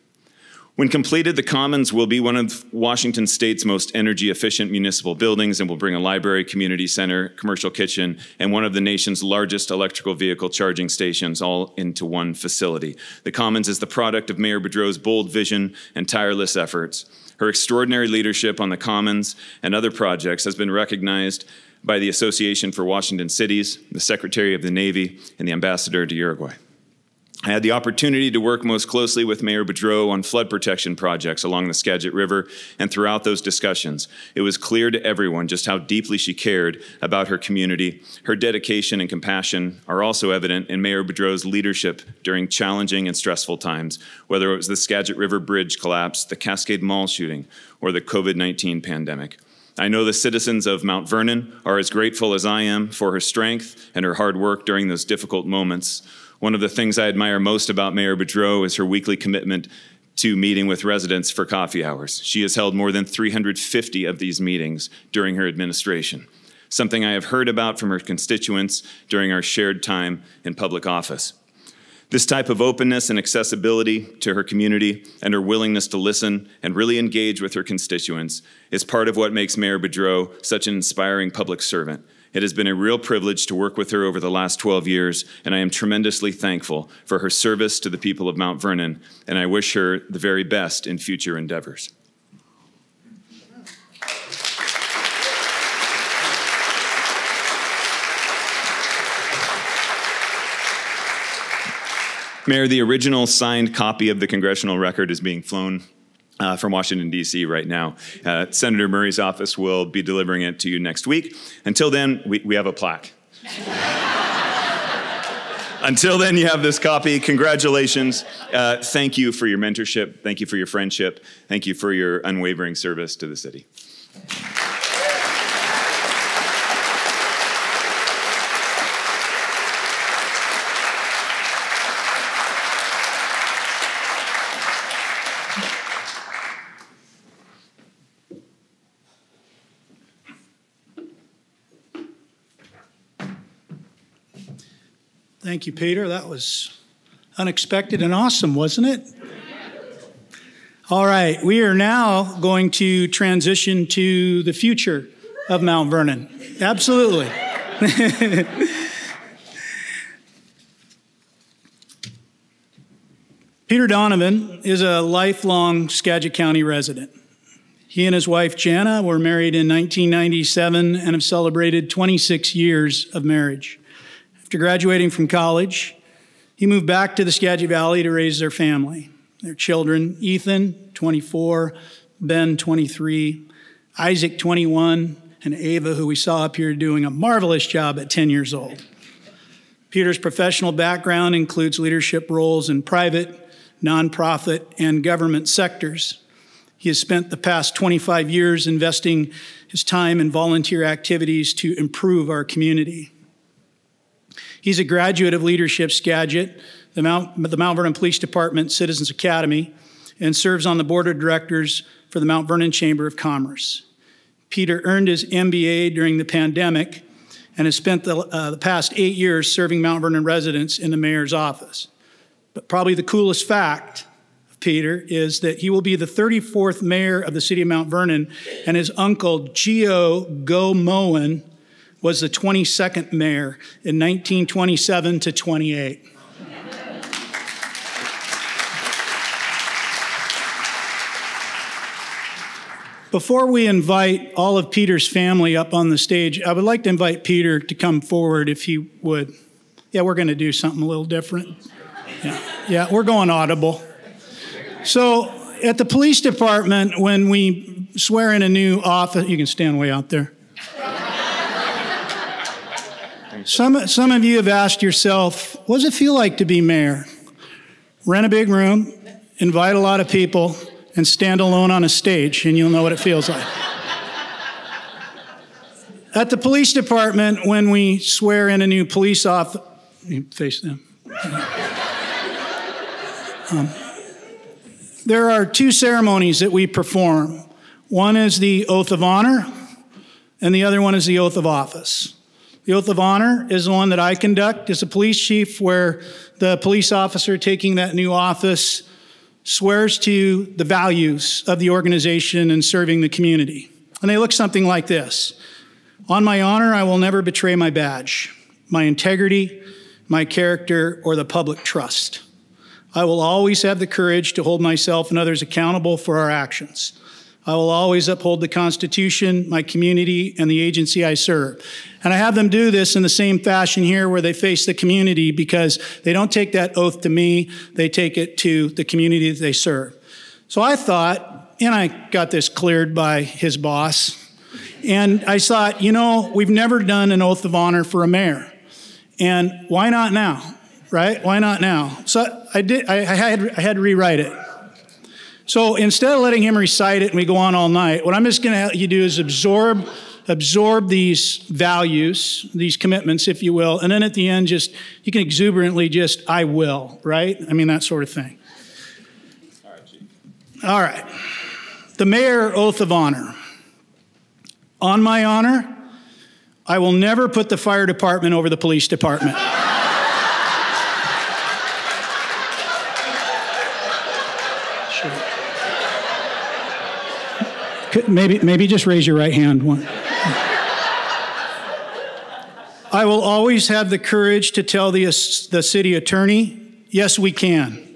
When completed, the Commons will be one of Washington State's most energy-efficient municipal buildings and will bring a library, community center, commercial kitchen, and one of the nation's largest electrical vehicle charging stations all into one facility. The Commons is the product of Mayor Boudreau's bold vision and tireless efforts. Her extraordinary leadership on the Commons and other projects has been recognized by the Association for Washington Cities, the Secretary of the Navy, and the Ambassador to Uruguay. I had the opportunity to work most closely with Mayor Boudreau on flood protection projects along the Skagit River, and throughout those discussions, it was clear to everyone just how deeply she cared about her community. Her dedication and compassion are also evident in Mayor Boudreau's leadership during challenging and stressful times, whether it was the Skagit River Bridge collapse, the Cascade Mall shooting, or the COVID-19 pandemic. I know the citizens of Mount Vernon are as grateful as I am for her strength and her hard work during those difficult moments. One of the things I admire most about Mayor Boudreau is her weekly commitment to meeting with residents for coffee hours. She has held more than 350 of these meetings during her administration, something I have heard about from her constituents during our shared time in public office. This type of openness and accessibility to her community and her willingness to listen and really engage with her constituents is part of what makes Mayor Boudreau such an inspiring public servant. It has been a real privilege to work with her over the last 12 years, and I am tremendously thankful for her service to the people of Mount Vernon, and I wish her the very best in future endeavors. Mayor, the original signed copy of the congressional record is being flown from Washington, D.C. right now. Senator Murray's office will be delivering it to you next week. Until then, we have a plaque. Until then, you have this copy. Congratulations. Thank you for your mentorship. Thank you for your friendship. Thank you for your unwavering service to the city. Thank you, Peter. That was unexpected and awesome, wasn't it? All right, we are now going to transition to the future of Mount Vernon. Absolutely. Peter Donovan is a lifelong Skagit County resident. He and his wife, Jana, were married in 1997 and have celebrated 26 years of marriage. After graduating from college, he moved back to the Skagit Valley to raise their family. Their children, Ethan, 24, Ben, 23, Isaac, 21, and Ava, who we saw up here doing a marvelous job at 10 years old. Peter's professional background includes leadership roles in private, nonprofit, and government sectors. He has spent the past 25 years investing his time in volunteer activities to improve our community. He's a graduate of Leadership Skagit, the Mount Vernon Police Department Citizens Academy, and serves on the board of directors for the Mount Vernon Chamber of Commerce. Peter earned his MBA during the pandemic and has spent the past 8 years serving Mount Vernon residents in the mayor's office. But probably the coolest fact of Peter is that he will be the 34th mayor of the city of Mount Vernon, and his uncle, Geo Go Moen, was the 22nd mayor in 1927 to 28. Before we invite all of Peter's family up on the stage, I would like to invite Peter to come forward if he would. Yeah, we're going to do something a little different. Yeah, we're going audible. So at the police department, when we swear in a new office, you can stand way out there. Some of you have asked yourself, what does it feel like to be mayor? Rent a big room, invite a lot of people, and stand alone on a stage, and you'll know what it feels like. At the police department, when we swear in a new police officer, face them. There are two ceremonies that we perform. One is the oath of honor, and the other one is the oath of office. The oath of honor is the one that I conduct as a police chief, where the police officer taking that new office swears to the values of the organization and serving the community. And they look something like this. On my honor, I will never betray my badge, my integrity, my character, or the public trust. I will always have the courage to hold myself and others accountable for our actions. I will always uphold the Constitution, my community, and the agency I serve. And I have them do this in the same fashion here, where they face the community, because they don't take that oath to me, they take it to the community that they serve. So I thought, and I got this cleared by his boss, and I thought, you know, we've never done an oath of honor for a mayor. And why not now, right? Why not now? So I had to rewrite it. So instead of letting him recite it and we go on all night, what I'm just going to have you do is absorb these values, these commitments, if you will, and then at the end, you can exuberantly I will, right? I mean, that sort of thing. All right. The mayor oath of honor. On my honor, I will never put the fire department over the police department. Maybe just raise your right hand. I will always have the courage to tell the city attorney, yes, we can.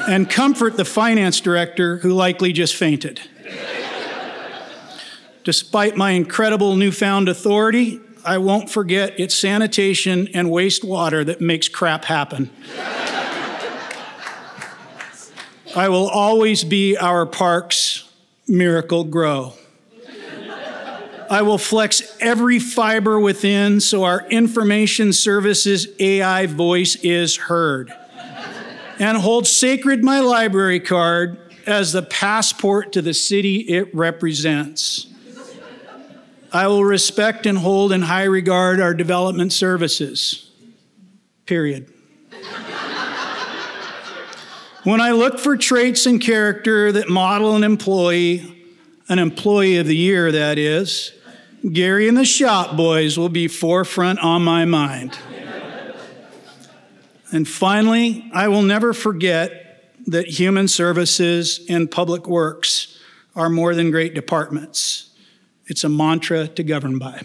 And comfort the finance director who likely just fainted. Despite my incredible newfound authority, I won't forget it's sanitation and wastewater that makes crap happen. I will always be our parks miracle grow. I will flex every fiber within so our information services AI voice is heard, and hold sacred my library card as the passport to the city it represents. I will respect and hold in high regard our development services, period. When I look for traits and character that model an employee of the year, that is, Gary and the Shop Boys will be forefront on my mind. And finally, I will never forget that human services and public works are more than great departments. It's a mantra to govern by.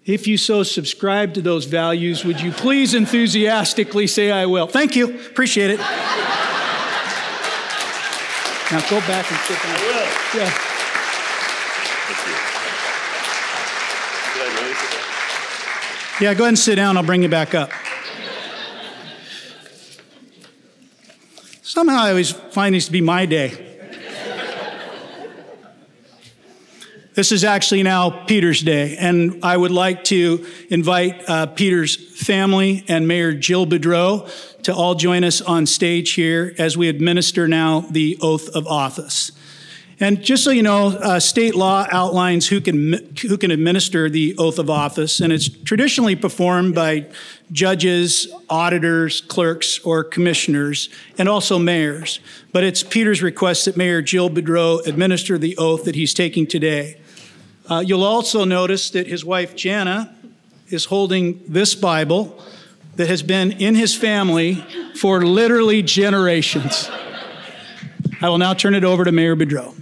If you so subscribe to those values, would you please enthusiastically say, I will? Thank you. Appreciate it. Now go back and sit down. I will. Yeah. Yeah, go ahead and sit down. I'll bring you back up. Somehow I always find these to be my day. This is actually now Peter's day, and I would like to invite Peter's family and Mayor Jill Boudreau to all join us on stage here as we administer now the oath of office. And just so you know, state law outlines who can administer the oath of office, and it's traditionally performed by judges, auditors, clerks, or commissioners, and also mayors. But it's Peter's request that Mayor Jill Boudreau administer the oath that he's taking today. You'll also notice that his wife, Jana, is holding this Bible that has been in his family for literally generations. I will now turn it over to Mayor Boudreau.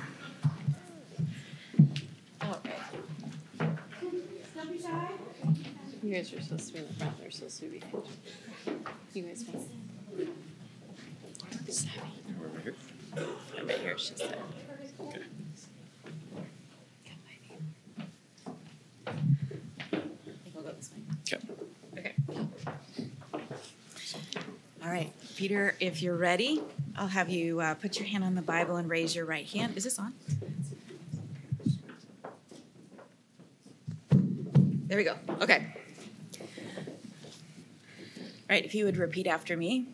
You guys are supposed to be in the front. They're supposed to be behind you. You guys want Savvy. I'm right here. She's there. Okay. We'll go this way. Okay. Okay. All right, Peter, if you're ready, I'll have you put your hand on the Bible and raise your right hand. Is this on? There we go. Okay. All right, if you would repeat after me.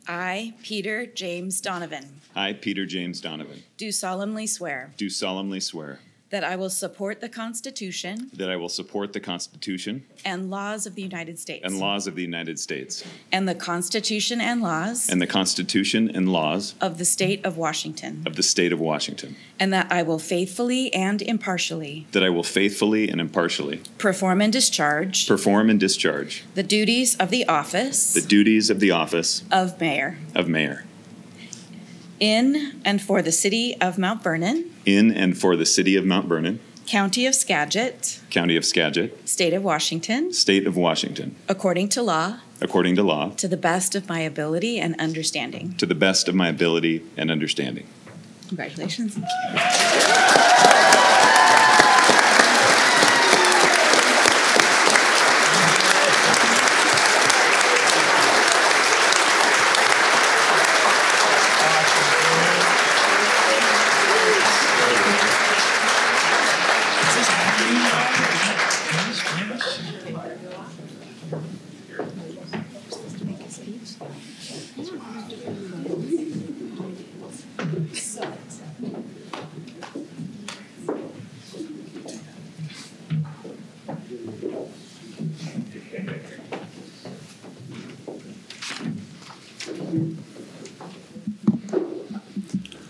I, Peter James Donovan, I, Peter James Donovan, do solemnly swear do solemnly swear that I will support the Constitution that I will support the Constitution and laws of the United States and laws of the United States and the Constitution and laws and the Constitution and laws of the State of Washington, of the State of Washington, and that I will faithfully and impartially that I will faithfully and impartially perform and discharge the duties of the office duties of the office of mayor of mayor in and for the city of Mount Vernon, in and for the city of Mount Vernon, county of Skagit, county of Skagit, state of Washington, state of Washington, according to law, to the best of my ability and understanding. the best of my ability and understanding. Congratulations.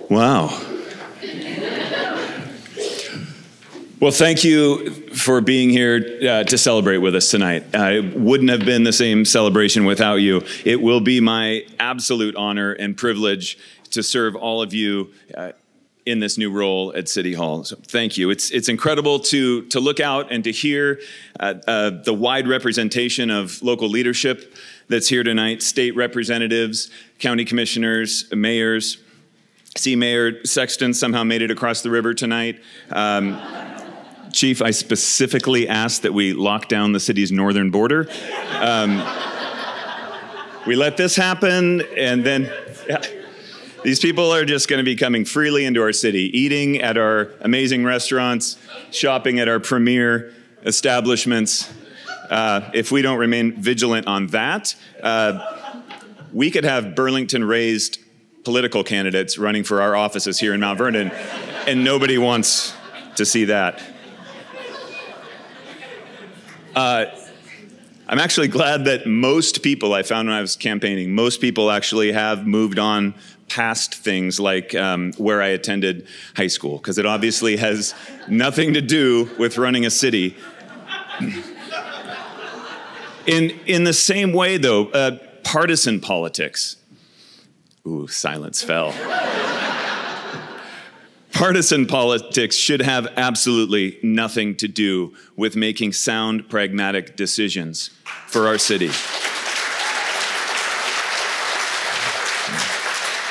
Wow. Well, thank you for being here to celebrate with us tonight. It wouldn't have been the same celebration without you. It will be my absolute honor and privilege to serve all of you in this new role at City Hall. So thank you. It's incredible to look out and to hear the wide representation of local leadership that's here tonight, state representatives, county commissioners, mayors. See, Mayor Sexton somehow made it across the river tonight. Chief, I specifically asked that we lock down the city's northern border. We let this happen, and then these people are just going to be coming freely into our city, eating at our amazing restaurants, shopping at our premier establishments. If we don't remain vigilant on that, we could have Burlington-raised political candidates running for our offices here in Mount Vernon, and nobody wants to see that. I'm actually glad that most people I found when I was campaigning, most people actually have moved on past things like where I attended high school, because it obviously has nothing to do with running a city. In the same way, though, partisan politics. Ooh, silence fell. Partisan politics should have absolutely nothing to do with making sound, pragmatic decisions for our city.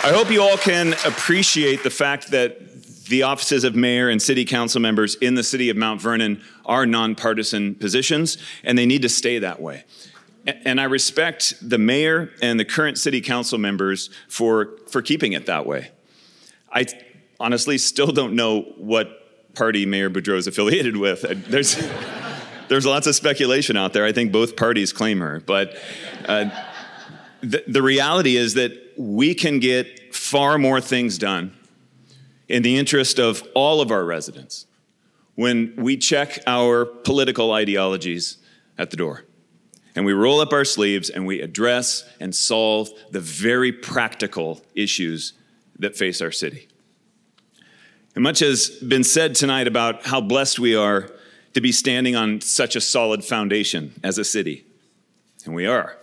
I hope you all can appreciate the fact that the offices of mayor and city council members in the city of Mount Vernon are nonpartisan positions, and they need to stay that way. And I respect the mayor and the current city council members for keeping it that way. I honestly still don't know what party Mayor Boudreau is affiliated with. There's lots of speculation out there. I think both parties claim her. But the reality is that we can get far more things done in the interest of all of our residents when we check our political ideologies at the door. And we roll up our sleeves and we address and solve the very practical issues that face our city. And much has been said tonight about how blessed we are to be standing on such a solid foundation as a city. And we are.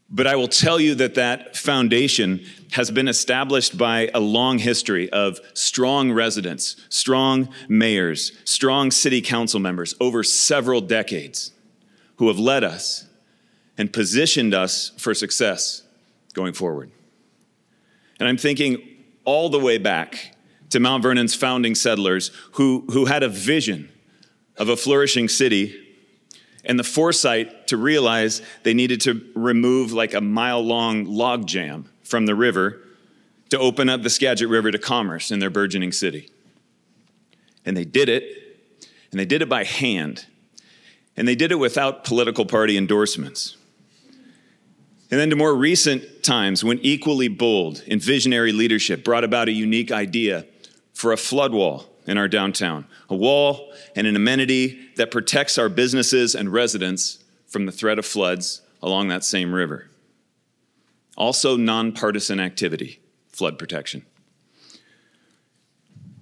But I will tell you that that foundation has been established by a long history of strong residents, strong mayors, strong city council members over several decades, who have led us and positioned us for success going forward. And I'm thinking all the way back to Mount Vernon's founding settlers who had a vision of a flourishing city and the foresight to realize they needed to remove like a mile-long log jam from the river to open up the Skagit River to commerce in their burgeoning city. And they did it by hand. And they did it without political party endorsements. And then to more recent times, when equally bold and visionary leadership brought about a unique idea for a flood wall in our downtown, a wall and an amenity that protects our businesses and residents from the threat of floods along that same river. Also nonpartisan activity, flood protection.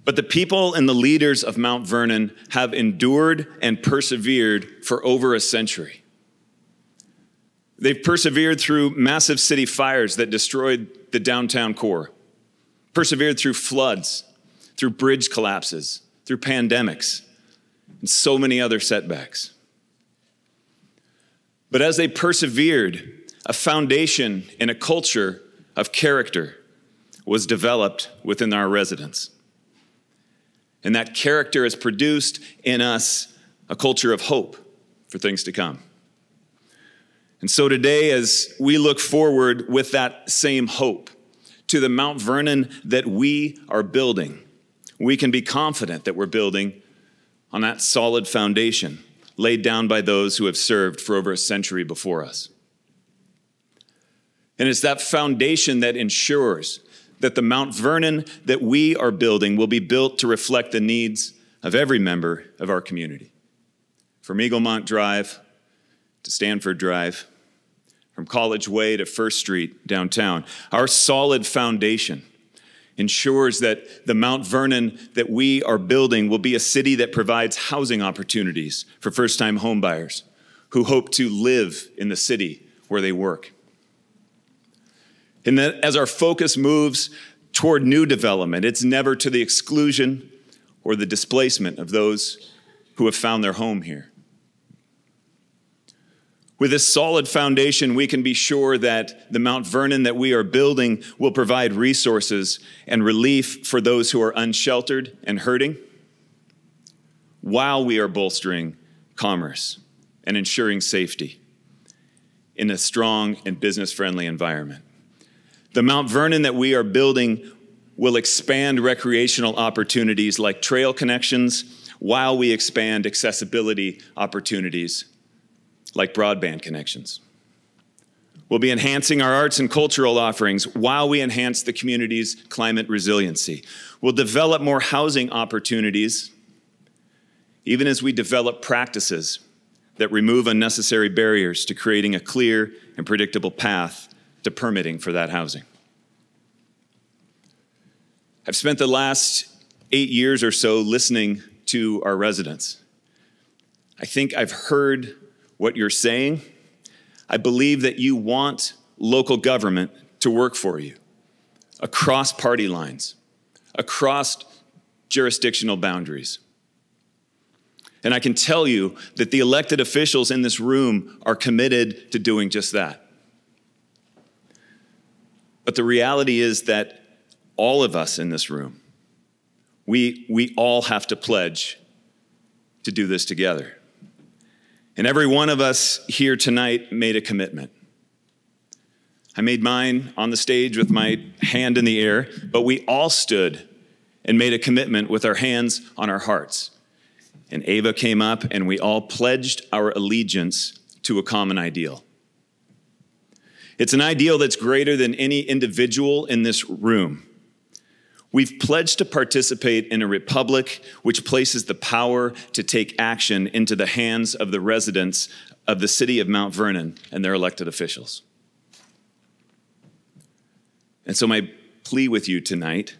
But the people and the leaders of Mount Vernon have endured and persevered for over a century. They've persevered through massive city fires that destroyed the downtown core, persevered through floods, through bridge collapses, through pandemics, and so many other setbacks. But as they persevered, a foundation and a culture of character was developed within our residents. And that character has produced in us a culture of hope for things to come. And so today, as we look forward with that same hope to the Mount Vernon that we are building, we can be confident that we're building on that solid foundation laid down by those who have served for over a century before us. And it's that foundation that ensures that the Mount Vernon that we are building will be built to reflect the needs of every member of our community. From Eaglemont Drive to Stanford Drive, from College Way to First Street downtown, our solid foundation ensures that the Mount Vernon that we are building will be a city that provides housing opportunities for first-time homebuyers who hope to live in the city where they work. And that as our focus moves toward new development, it's never to the exclusion or the displacement of those who have found their home here. With this solid foundation, we can be sure that the Mount Vernon that we are building will provide resources and relief for those who are unsheltered and hurting, while we are bolstering commerce and ensuring safety in a strong and business-friendly environment. The Mount Vernon that we are building will expand recreational opportunities like trail connections while we expand accessibility opportunities like broadband connections. We'll be enhancing our arts and cultural offerings while we enhance the community's climate resiliency. We'll develop more housing opportunities even as we develop practices that remove unnecessary barriers to creating a clear and predictable path to permitting for that housing. I've spent the last 8 years or so listening to our residents. I think I've heard what you're saying. I believe that you want local government to work for you across party lines, across jurisdictional boundaries. And I can tell you that the elected officials in this room are committed to doing just that. But the reality is that all of us in this room, we all have to pledge to do this together. And every one of us here tonight made a commitment. I made mine on the stage with my hand in the air, but we all stood and made a commitment with our hands on our hearts. And Ava came up and we all pledged our allegiance to a common ideal. It's an ideal that's greater than any individual in this room. We've pledged to participate in a republic which places the power to take action into the hands of the residents of the city of Mount Vernon and their elected officials. And so my plea with you tonight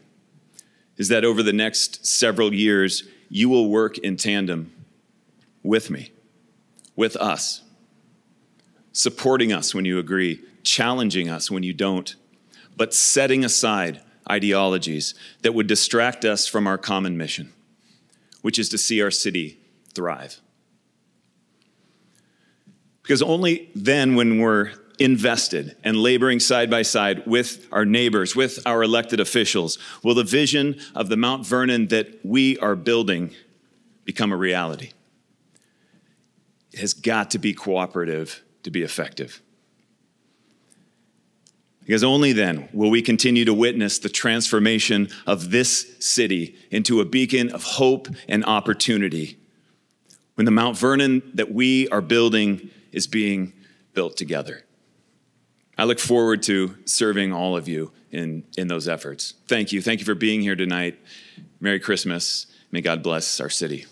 is that over the next several years, you will work in tandem with me, with us, supporting us when you agree, challenging us when you don't, but setting aside ideologies that would distract us from our common mission, which is to see our city thrive. Because only then, when we're invested and laboring side by side with our neighbors, with our elected officials, will the vision of the Mount Vernon that we are building become a reality. It has got to be cooperative to be effective. Because only then will we continue to witness the transformation of this city into a beacon of hope and opportunity when the Mount Vernon that we are building is being built together. I look forward to serving all of you in those efforts. Thank you. Thank you for being here tonight. Merry Christmas. May God bless our city.